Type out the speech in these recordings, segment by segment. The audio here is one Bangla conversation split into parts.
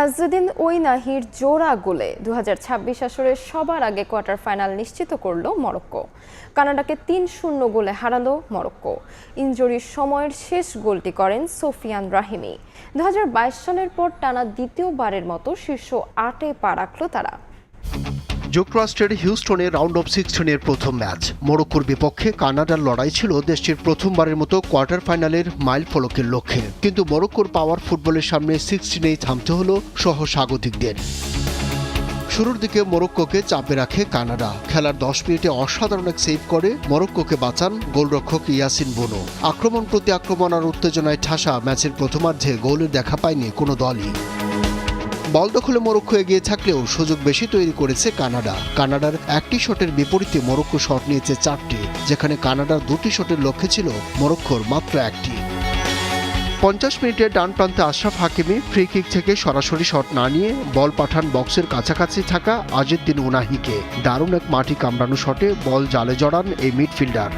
আজউদ্দিন ওনাহির জোড়া গোলে 2026 আসরের সবার আগে কোয়ার্টার ফাইনাল নিশ্চিত করল মরক্কো। কানাডাকে 3-0 গোলে হারালো মরক্কো। ইনজুরির সময়ের শেষ গোলটি করেন সোফিয়ান রাহিমি। 2022 সালের পর টানা দ্বিতীয়বারের মতো শীর্ষ 8-এ পা রাখল তারা। যুক্তরাষ্ট্রের হিউস্টনে রাউন্ড অফ 16-এর প্রথম ম্যাচ। মরক্কোর বিপক্ষে কানাডার লড়াই ছিল দেশটির প্রথমবারের মতো কোয়ার্টার ফাইনালের মাইল ফলকের লক্ষ্যে, কিন্তু মরক্কোর পাওয়ার ফুটবলের সামনে 16-এই থামতে হলো সহ স্বাগতিকদের। শুরুর দিকে মরক্কোকে চাপে রাখে কানাডা। খেলার 10 মিনিটে অসাধারণ এক সেভ করে মরক্কোকে বাঁচান গোলরক্ষক ইয়াসিন বোনো। আক্রমণ প্রতি আক্রমণ আর উত্তেজনায় ঠাসা ম্যাচের প্রথমার্ধে গোলের দেখা পায়নি কোনো দলই। বল দখলে মরক্কো এগিয়ে থাকলেও সুযোগ বেশি তৈরি করেছে কানাডার একটি শটের বিপরীতে মরক্কো শট নিয়েছে 4টি, যেখানে কানাডার 2টি শটের লক্ষ্যে ছিল মরক্কোর মাত্র 1টি। 50 মিনিটে ডান প্রান্তে আশরাফ হাকিমি ফ্রি কিক থেকে সরাসরি শট না নিয়ে বল পাঠান বক্সের কাছাকাছি থাকা আজউদ্দিন ওনাহিকে। দারুণ এক মাটি কামড়ানো শটে বল জালে জড়ান এই মিডফিল্ডার।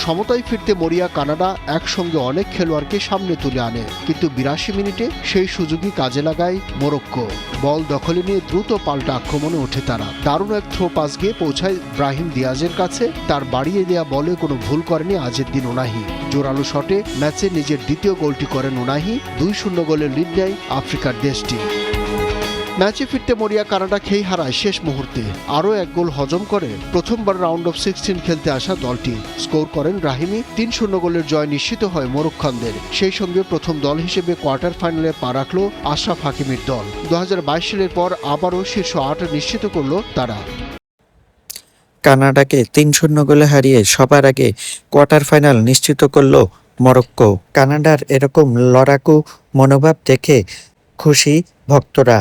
সমতায় ফিরতে মরিয়া কানাডা একসঙ্গে অনেক খেলোয়াড়কে সামনে তুলে আনে, কিন্তু 82 মিনিটে সেই সুযোগই কাজে লাগায় মরক্কো। বল দখলে নিয়ে দ্রুত পাল্টা আক্রমণে ওঠে তারা। দারুণ এক থ্রো পাস গিয়ে পৌঁছায় ব্রাহিম দিয়াজের কাছে। তার বাড়িয়ে দেয়া বলে কোনো ভুল করেনি আজউদ্দিন ওনাহি। জোরালো শটে ম্যাচে নিজের দ্বিতীয় গোলটি করেন ওনাহি। 2-0 গোলের লিড নেয় আফ্রিকার দেশটি। ম্যাচে ফিরতে মরিয়া কানাডা খেই হারায় শেষ মুহূর্তে। আরও এক গোল হজম করে প্রথমবার রাউন্ড অফ 16 খেলতে আসা দলটি। স্কোর করেন রাহিমি। 3-0 গোলের জয় নিশ্চিত হয় মরক্কানদের। সেই সঙ্গে প্রথম দল হিসেবে কোয়ার্টার ফাইনালে পা রাখল আশরাফ হাকিমির দল। 2022 সালের পর আবারও শীর্ষ 8 নিশ্চিত করল তারা। কানাডাকে 3-0 গোলে হারিয়ে সবার আগে কোয়ার্টার ফাইনাল নিশ্চিত করল মরক্কো। কানাডার এরকম লড়াকু মনোভাব দেখে খুশি ভক্তরা।